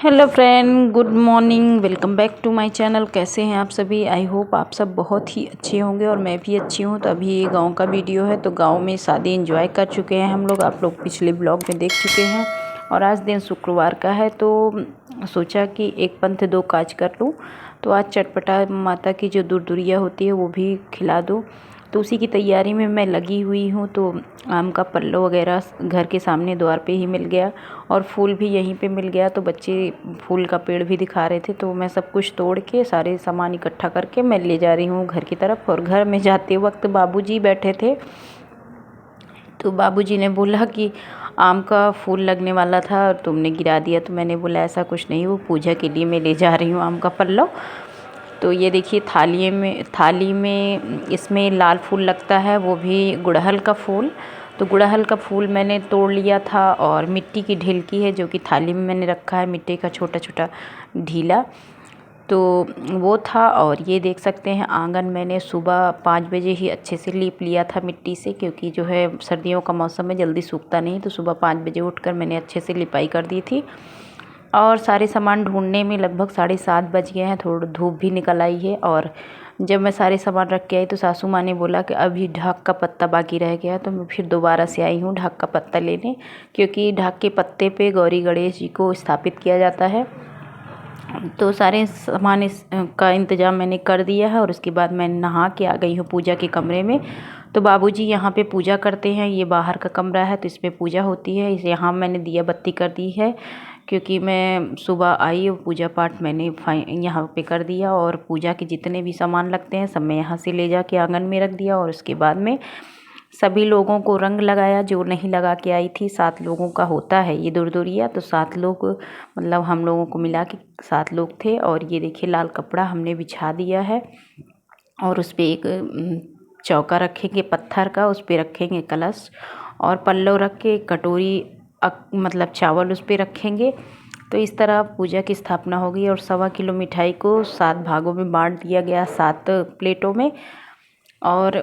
Hello friend, good morning. Welcome back to my channel. कैसे हैं आप सभी? आई होप आप सब बहुत ही अच्छे होंगे और मैं भी अच्छी हूं। तो अभी ये गांव का वीडियो है। तो गांव में शादी एंजॉय कर चुके हैं हम लोग। आप लोग पिछले ब्लॉग में देख चुके हैं। और आज दिन शुक्रवार का है तो सोचा कि एक पंथ दो काज कर लूँ। तो आज चटपटा माता की जो दूरदुरिया होती है वो भी खिला दूँ। तो उसी की तैयारी में मैं लगी हुई हूँ। तो आम का पल्लो वगैरह घर के सामने द्वार पे ही मिल गया और फूल भी यहीं पे मिल गया। तो बच्चे फूल का पेड़ भी दिखा रहे थे तो मैं सब कुछ तोड़ के सारे सामान इकट्ठा करके मैं ले जा रही हूँ घर की तरफ। और घर में जाते वक्त बाबूजी बैठे थे तो बाबूजी ने बोला कि आम का फूल लगने वाला था और तुमने गिरा दिया। तो मैंने बोला ऐसा कुछ नहीं, वो पूजा के लिए मैं ले जा रही हूँ आम का पल्लव। तो ये देखिए थाली में इसमें लाल फूल लगता है, वो भी गुड़हल का फूल। तो गुड़हल का फूल मैंने तोड़ लिया था और मिट्टी की ढिलकी है जो कि थाली में मैंने रखा है, मिट्टी का छोटा छोटा ढीला तो वो था। और ये देख सकते हैं आंगन मैंने सुबह 5 बजे ही अच्छे से लीप लिया था मिट्टी से, क्योंकि जो है सर्दियों का मौसम में जल्दी सूखता नहीं। तो सुबह 5 बजे उठकर मैंने अच्छे से लिपाई कर दी थी। और सारे सामान ढूंढने में लगभग 7:30 बज गए हैं। थोड़ा धूप भी निकल आई है। और जब मैं सारे सामान रख के आई तो सासू माँ ने बोला कि अभी ढाक का पत्ता बाकी रह गया। तो मैं फिर दोबारा से आई हूँ ढाक का पत्ता लेने, क्योंकि ढाक के पत्ते पे गौरी गणेश जी को स्थापित किया जाता है। तो सारे सामान का इंतज़ाम मैंने कर दिया है। और उसके बाद मैं नहा के आ गई हूँ पूजा के कमरे में। तो बाबूजी यहाँ पे पूजा करते हैं। ये बाहर का कमरा है तो इसमें पूजा होती है। इस यहाँ मैंने दिया बत्ती कर दी है, क्योंकि मैं सुबह आई और पूजा पाठ मैंने यहाँ पे कर दिया। और पूजा के जितने भी सामान लगते हैं सब मैं यहाँ से ले जाके आंगन में रख दिया। और उसके बाद में सभी लोगों को रंग लगाया जो नहीं लगा के आई थी। 7 लोगों का होता है ये दूरदुरिया। तो 7 लोग मतलब हम लोगों को मिला के 7 लोग थे। और ये देखिए लाल कपड़ा हमने बिछा दिया है और उस पर एक चौका रखेंगे पत्थर का, उस पर रखेंगे कलश और पल्लव रख के कटोरी मतलब चावल उस पर रखेंगे। तो इस तरह पूजा की स्थापना होगी। और 1.25 किलो मिठाई को 7 भागों में बांट दिया गया, 7 प्लेटों में। और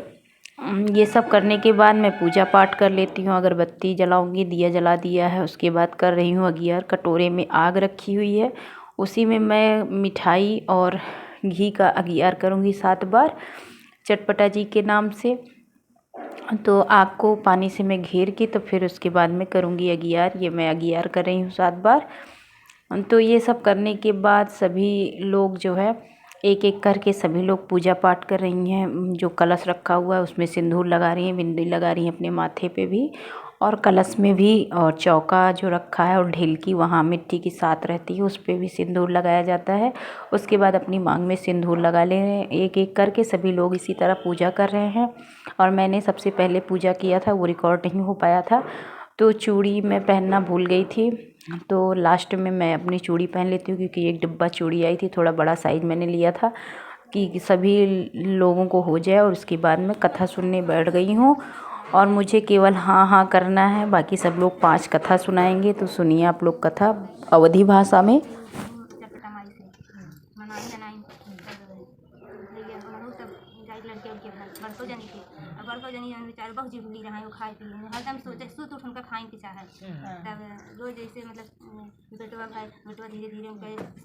ये सब करने के बाद मैं पूजा पाठ कर लेती हूँ, अगरबत्ती जलाऊंगी, दिया जला दिया है। उसके बाद कर रही हूँ अगियार। कटोरे में आग रखी हुई है, उसी में मैं मिठाई और घी का अगियार करूँगी 7 बार चटपटा जी के नाम से। तो आग को पानी से मैं घेर के तो फिर उसके बाद में करूँगी अगियार। ये मैं अगियार कर रही हूँ 7 बार। तो ये सब करने के बाद सभी लोग जो है एक एक करके सभी लोग पूजा पाठ कर रही हैं। जो कलश रखा हुआ है उसमें सिंदूर लगा रही हैं, बिंदी लगा रही हैं अपने माथे पे भी और कलश में भी। और चौका जो रखा है और ढिलकी वहाँ मिट्टी की साथ रहती है उस पर भी सिंदूर लगाया जाता है। उसके बाद अपनी मांग में सिंदूर लगा ले रहे हैं। एक एक करके सभी लोग इसी तरह पूजा कर रहे हैं। और मैंने सबसे पहले पूजा किया था, वो रिकॉर्ड नहीं हो पाया था। तो चूड़ी मैं पहनना भूल गई थी, तो लास्ट में मैं अपनी चूड़ी पहन लेती हूँ, क्योंकि एक डिब्बा चूड़ी आई थी, थोड़ा बड़ा साइज़ मैंने लिया था कि सभी लोगों को हो जाए। और उसके बाद मैं कथा सुनने बैठ गई हूँ। और मुझे केवल हाँ हाँ करना है, बाकी सब लोग 5 कथा सुनाएंगे। तो सुनिए आप लोग कथा अवधी भाषा में।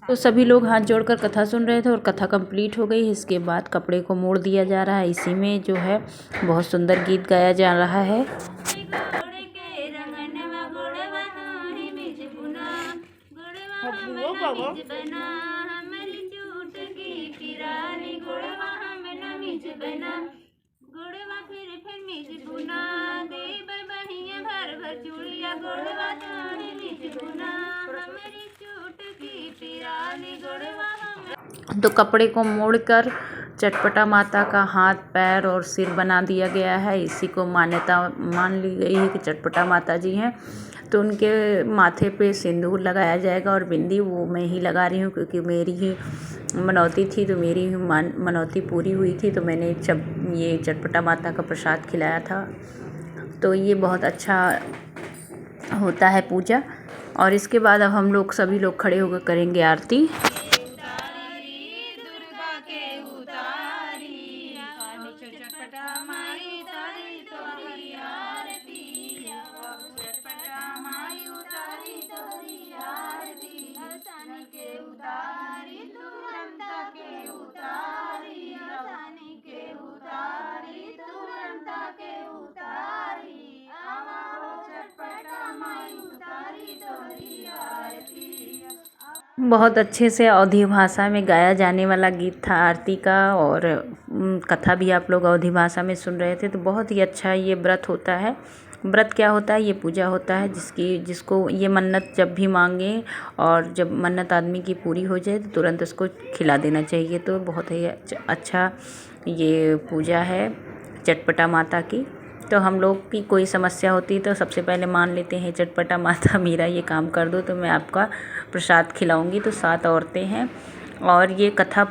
तो सभी लोग हाथ जोड़कर कथा सुन रहे थे और कथा कंप्लीट हो गई। इसके बाद कपड़े को मोड़ दिया जा रहा है। इसी में जो है बहुत सुंदर गीत गाया जा रहा है। तो कपड़े को मोड़कर चटपटा माता का हाथ पैर और सिर बना दिया गया है। इसी को मान्यता मान ली गई है कि चटपटा माता जी हैं। तो उनके माथे पे सिंदूर लगाया जाएगा और बिंदी वो मैं ही लगा रही हूँ, क्योंकि मेरी ही मनौती थी। तो मेरी ही मनौती पूरी हुई थी, तो मैंने ये चटपटा माता का प्रसाद खिलाया था। तो ये बहुत अच्छा होता है पूजा। और इसके बाद अब हम लोग सभी लोग खड़े होकर करेंगे आरती। के उतारी तुरंत के उतारी आसानी के उतारी तुरंत के उतारी आवा हो चटपटा माई उतारी तोहरी आरती। बहुत अच्छे से अवधी भाषा में गाया जाने वाला गीत था आरती का, और कथा भी आप लोग अवधी भाषा में सुन रहे थे। तो बहुत ही अच्छा ये व्रत होता है। व्रत क्या होता है? ये पूजा होता है जिसको ये मन्नत जब भी मांगे और जब मन्नत आदमी की पूरी हो जाए तो तुरंत उसको खिला देना चाहिए। तो बहुत ही अच्छा ये पूजा है चटपटा माता की। तो हम लोग की कोई समस्या होती तो सबसे पहले मान लेते हैं चटपटा माता मेरा ये काम कर दो तो मैं आपका प्रसाद खिलाऊंगी। तो 7 औरतें हैं, और ये कथा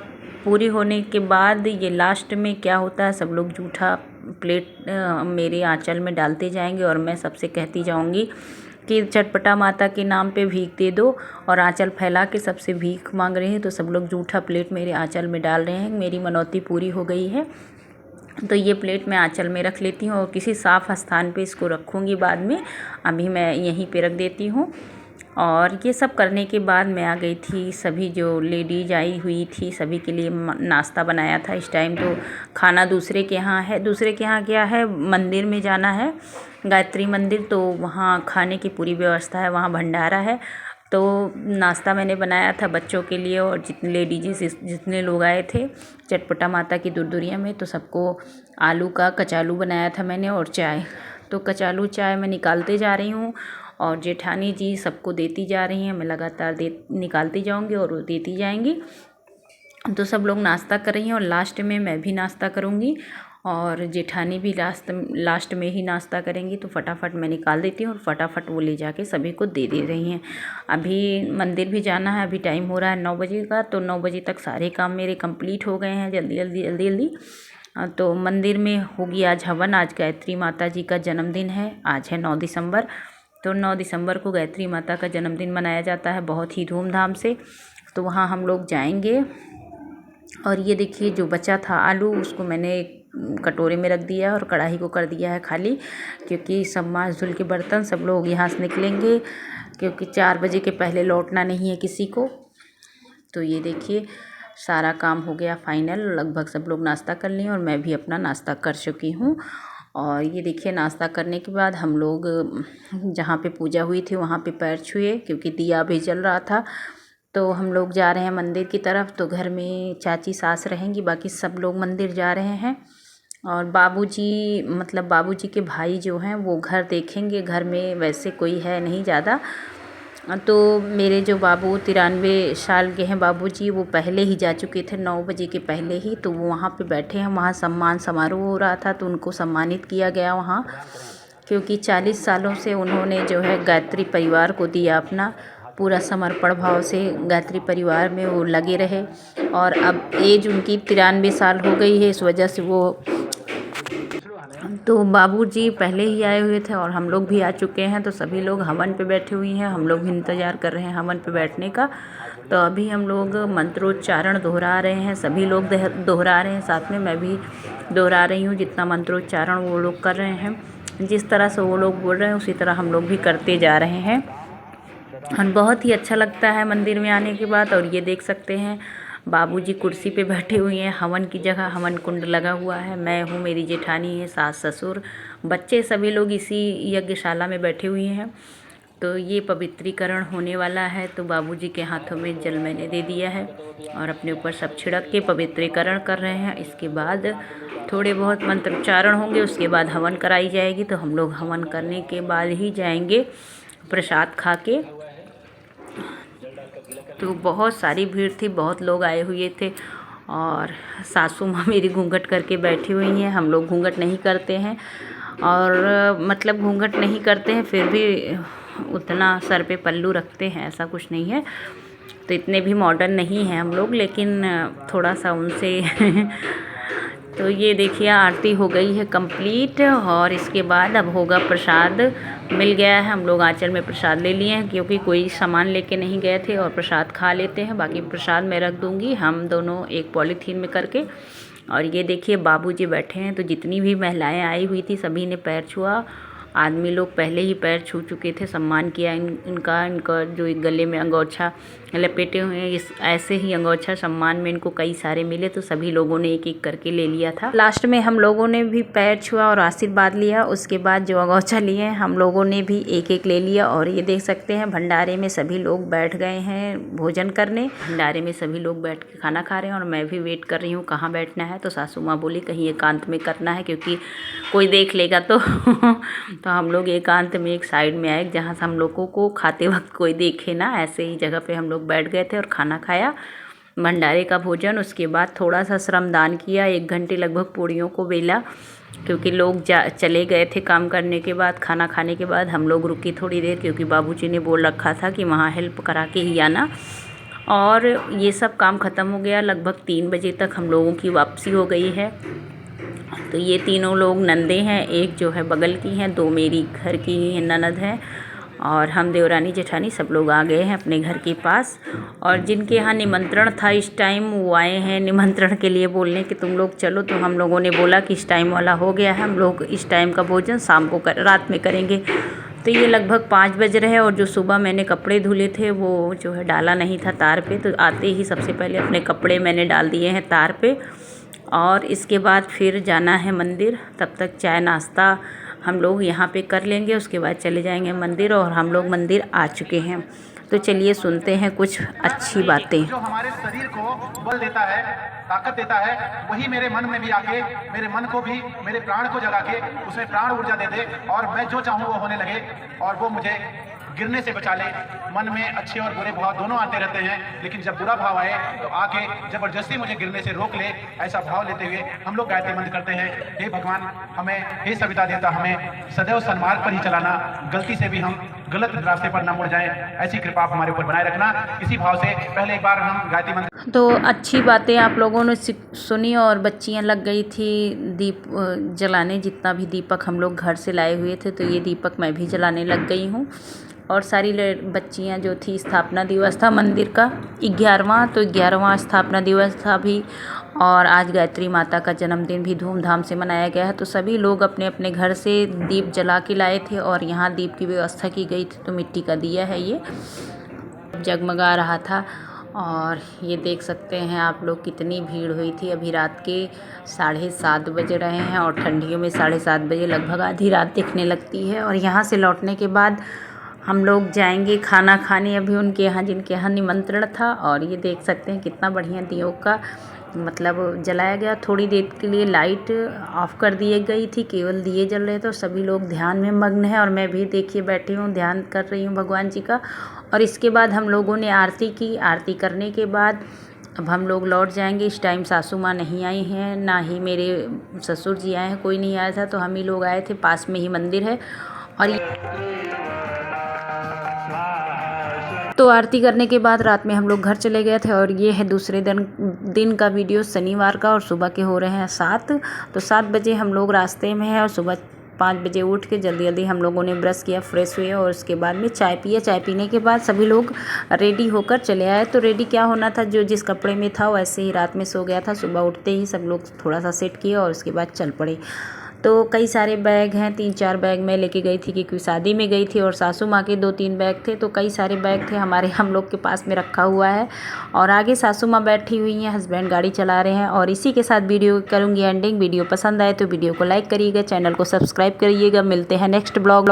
पूरी होने के बाद ये लास्ट में क्या होता है, सब लोग जूठा प्लेट मेरे आंचल में डालते जाएंगे और मैं सबसे कहती जाऊंगी कि चटपटा माता के नाम पे भीख दे दो, और आंचल फैला के सबसे भीख मांग रहे हैं। तो सब लोग जूठा प्लेट मेरे आंचल में डाल रहे हैं। मेरी मनौती पूरी हो गई है। तो ये प्लेट मैं आंचल में रख लेती हूँ और किसी साफ़ स्थान पे इसको रखूँगी बाद में। अभी मैं यहीं पे रख देती हूँ। और ये सब करने के बाद मैं आ गई थी। सभी जो लेडीज आई हुई थी सभी के लिए नाश्ता बनाया था। इस टाइम तो खाना दूसरे के यहाँ है। दूसरे के यहाँ क्या है, मंदिर में जाना है, गायत्री मंदिर, तो वहाँ खाने की पूरी व्यवस्था है, वहाँ भंडारा है। तो नाश्ता मैंने बनाया था बच्चों के लिए, और जितने लेडीज़ जितने लोग आए थे चटपटा माता की दुरदुरिया में, तो सबको आलू का कचालू बनाया था मैंने, और चाय। तो कचालू चाय मैं निकालते जा रही हूँ और जेठानी जी सबको देती जा रही हैं। मैं लगातार निकालती जाऊँगी और वो देती जाएंगी। तो सब लोग नाश्ता कर रही हैं और लास्ट में मैं भी नाश्ता करूँगी, और जेठानी भी लास्ट में ही नाश्ता करेंगी। तो फटाफट मैं निकाल देती हूँ और फटाफट वो ले जाके सभी को दे रही हैं। अभी मंदिर भी जाना है, अभी टाइम हो रहा है 9 बजे का। तो 9 बजे तक सारे काम मेरे कंप्लीट हो गए हैं, जल्दी जल्दी जल्दी जल्दी। तो मंदिर में होगी आज हवन। आज गायत्री माता जी का जन्मदिन है, आज है 9 दिसंबर। तो 9 दिसंबर को गायत्री माता का जन्मदिन मनाया जाता है बहुत ही धूमधाम से। तो वहाँ हम लोग जाएंगे। और ये देखिए जो बचा था आलू, उसको मैंने कटोरे में रख दिया और कढ़ाई को कर दिया है खाली, क्योंकि सब मांस धुल के बर्तन सब लोग यहाँ से निकलेंगे, क्योंकि 4 बजे के पहले लौटना नहीं है किसी को। तो ये देखिए सारा काम हो गया फाइनल। लगभग सब लोग नाश्ता कर लिए और मैं भी अपना नाश्ता कर चुकी हूँ। और ये देखिए नाश्ता करने के बाद हम लोग जहाँ पे पूजा हुई थी वहाँ पे पैर छुए, क्योंकि दिया भी जल रहा था। तो हम लोग जा रहे हैं मंदिर की तरफ। तो घर में चाची सास रहेंगी, बाकी सब लोग मंदिर जा रहे हैं। और बाबूजी, मतलब बाबूजी के भाई जो हैं वो घर देखेंगे। घर में वैसे कोई है नहीं ज़्यादा। तो मेरे जो बाबू 93 साल के हैं बाबूजी, वो पहले ही जा चुके थे 9 बजे के पहले ही। तो वो वहाँ पे बैठे हैं, वहाँ सम्मान समारोह हो रहा था तो उनको सम्मानित किया गया वहाँ, क्योंकि 40 सालों से उन्होंने जो है गायत्री परिवार को दिया अपना पूरा समर्पण भाव से। गायत्री परिवार में वो लगे रहे, और अब एज उनकी 93 साल हो गई है, इस वजह से वो, तो बाबूजी पहले ही आए हुए थे और हम लोग भी आ चुके हैं। तो सभी लोग हवन पे बैठे हुए हैं, हम लोग भी इंतज़ार कर रहे हैं हवन पे बैठने का। तो अभी हम लोग मंत्रोच्चारण दोहरा रहे हैं, सभी लोग दोहरा रहे हैं, साथ में मैं भी दोहरा रही हूँ। जितना मंत्रोच्चारण वो लोग कर रहे हैं, जिस तरह से वो लोग बोल रहे हैं उसी तरह हम लोग भी करते जा रहे हैं। और बहुत ही अच्छा लगता है मंदिर में आने के बाद। और ये देख सकते हैं बाबूजी कुर्सी पे बैठे हुए हैं, हवन की जगह हवन कुंड लगा हुआ है। मैं हूँ, मेरी जेठानी है, सास ससुर बच्चे सभी लोग इसी यज्ञशाला में बैठे हुए हैं। तो ये पवित्रीकरण होने वाला है। तो बाबूजी के हाथों में जल मैंने दे दिया है और अपने ऊपर सब छिड़क के पवित्रीकरण कर रहे हैं। इसके बाद थोड़े बहुत मंत्रोच्चारण होंगे, उसके बाद हवन कराई जाएगी। तो हम लोग हवन करने के बाद ही जाएंगे प्रसाद खा के। तो बहुत सारी भीड़ थी, बहुत लोग आए हुए थे। और सासू माँ मेरी घूंघट करके बैठी हुई हैं। हम लोग घूंघट नहीं करते हैं, और मतलब घूंघट नहीं करते हैं फिर भी उतना सर पे पल्लू रखते हैं, ऐसा कुछ नहीं है। तो इतने भी मॉडर्न नहीं हैं हम लोग, लेकिन थोड़ा सा उनसे तो ये देखिए आरती हो गई है कंप्लीट, और इसके बाद अब होगा प्रसाद। मिल गया है, हम लोग आंचल में प्रसाद ले लिए हैं, क्योंकि कोई सामान लेके नहीं गए थे। और प्रसाद खा लेते हैं, बाकी प्रसाद मैं रख दूँगी, हम दोनों एक पॉलीथीन में करके। और ये देखिए बाबूजी बैठे हैं। तो जितनी भी महिलाएं आई हुई थी सभी ने पैर छुआ। आदमी लोग पहले ही पैर छू चुके थे, सम्मान किया इनका जो गले में अंगोछा लपेटे हुए हैं। इस ऐसे ही अंगोछा सम्मान में इनको कई सारे मिले, तो सभी लोगों ने एक एक करके ले लिया था। लास्ट में हम लोगों ने भी पैर छुआ और आशीर्वाद लिया। उसके बाद जो अंगोछा लिए हम लोगों ने भी एक एक ले लिया। और ये देख सकते हैं भंडारे में सभी लोग बैठ गए हैं भोजन करने। भंडारे में सभी लोग बैठ के खाना खा रहे हैं और मैं भी वेट कर रही हूँ कहाँ बैठना है। तो सासू माँ बोली कहीं एकांत में करना है, क्योंकि कोई देख लेगा तो तो हम लोग एकांत में एक साइड में आए जहाँ से हम लोगों को खाते वक्त कोई देखे ना, ऐसे ही जगह पे हम लोग बैठ गए थे और खाना खाया भंडारे का भोजन। उसके बाद थोड़ा सा श्रमदान किया, 1 घंटे लगभग पूड़ियों को बेला, क्योंकि लोग चले गए थे काम करने के बाद। खाना खाने के बाद हम लोग रुके थोड़ी देर, क्योंकि बाबूजी ने बोल रखा था कि वहाँ हेल्प करा के ही आना। और ये सब काम ख़त्म हो गया। लगभग 3 बजे तक हम लोगों की वापसी हो गई है। तो ये तीनों लोग नंदे हैं, एक जो है बगल की हैं, 2 मेरी घर की ननद हैं और हम देवरानी जेठानी सब लोग आ गए हैं अपने घर के पास। और जिनके यहाँ निमंत्रण था इस टाइम वो आए हैं निमंत्रण के लिए बोलने कि तुम लोग चलो। तो हम लोगों ने बोला कि इस टाइम वाला हो गया है, हम लोग इस टाइम का भोजन शाम को रात में करेंगे। तो ये लगभग 5 बज रहे हैं। और जो सुबह मैंने कपड़े धुले थे वो जो है डाला नहीं था तार पे, तो आते ही सबसे पहले अपने कपड़े मैंने डाल दिए हैं तार पे। और इसके बाद फिर जाना है मंदिर। तब तक चाय नाश्ता हम लोग यहाँ पे कर लेंगे, उसके बाद चले जाएंगे मंदिर। और हम लोग मंदिर आ चुके हैं, तो चलिए सुनते हैं कुछ अच्छी बातें। जो हमारे शरीर को बल देता है, ताकत देता है, वही मेरे मन में भी आके मेरे मन को भी, मेरे प्राण को जगा के उसमें प्राण ऊर्जा दे दे और मैं जो चाहूँ वो होने लगे और वो मुझे गिरने से बचा ले। मन में अच्छे और बुरे भाव दोनों आते रहते हैं, लेकिन जब बुरा भाव आए तो आके जबरदस्ती मुझे गिरने से रोक ले, ऐसा भाव लेते हुए हम लोग गायत्री मंत्र करते हैं। हे भगवान हमें, हे सविता देवता हमें सदैव सन्मार्ग पर ही चलाना, गलती से भी हम गलत रास्ते पर ना मुड़ जाएं, ऐसी कृपा आप हमारे ऊपर बनाए रखना। इसी भाव से पहले एक बार हम गायत्री मंत्र। तो अच्छी बातें आप लोगों ने सुनी और बच्चियां लग गई थी दीप जलाने। जितना भी दीपक हम लोग घर से लाए हुए थे, तो ये दीपक मैं भी जलाने लग गई हूँ। और सारी बच्चियां जो थी, स्थापना दिवस था मंदिर का 11वां, तो 11वां स्थापना दिवस था भी। और आज गायत्री माता का जन्मदिन भी धूमधाम से मनाया गया है। तो सभी लोग अपने अपने घर से दीप जला के लाए थे और यहाँ दीप की व्यवस्था की गई थी। तो मिट्टी का दिया है, ये जगमगा रहा था। और ये देख सकते हैं आप लोग कितनी भीड़ हुई थी। अभी रात के 7:30 बज रहे हैं और ठंडियों में 7:30 बजे लगभग आधी रात दिखने लगती है। और यहाँ से लौटने के बाद हम लोग जाएंगे खाना खाने अभी उनके यहाँ जिनके यहाँ निमंत्रण था। और ये देख सकते हैं कितना बढ़िया दियों का मतलब जलाया गया। थोड़ी देर के लिए लाइट ऑफ कर दी गई थी, केवल दिए जल रहे थे और सभी लोग ध्यान में मग्न हैं। और मैं भी देखिए बैठी हूँ, ध्यान कर रही हूँ भगवान जी का। और इसके बाद हम लोगों ने आरती की। आरती करने के बाद अब हम लोग लौट जाएंगे। इस टाइम सासू माँ नहीं आई हैं, ना ही मेरे ससुर जी आए हैं, कोई नहीं आया था। तो हम ही लोग आए थे, पास में ही मंदिर है। और तो आरती करने के बाद रात में हम लोग घर चले गए थे। और ये है दूसरे दिन का वीडियो, शनिवार का। और सुबह के हो रहे हैं 7। तो 7 बजे हम लोग रास्ते में हैं और सुबह 5 बजे उठ के जल्दी जल्दी हम लोगों ने ब्रश किया, फ्रेश हुए और उसके बाद में चाय पिया। चाय पीने के बाद सभी लोग रेडी होकर चले आए। तो रेडी क्या होना था, जो जिस कपड़े में था वैसे ही रात में सो गया था। सुबह उठते ही सब लोग थोड़ा सा सेट किए और उसके बाद चल पड़े। तो कई सारे बैग हैं, 3-4 बैग मैं लेके गई थी क्योंकि शादी में गई थी। और सासू माँ के 2-3 बैग थे। तो कई सारे बैग थे हमारे, हम लोग के पास में रखा हुआ है। और आगे सासू माँ बैठी हुई हैं, हस्बैंड गाड़ी चला रहे हैं। और इसी के साथ वीडियो करूँगी एंडिंग। वीडियो पसंद आए तो वीडियो को लाइक करिएगा, चैनल को सब्सक्राइब करिएगा। मिलते हैं नेक्स्ट ब्लॉग।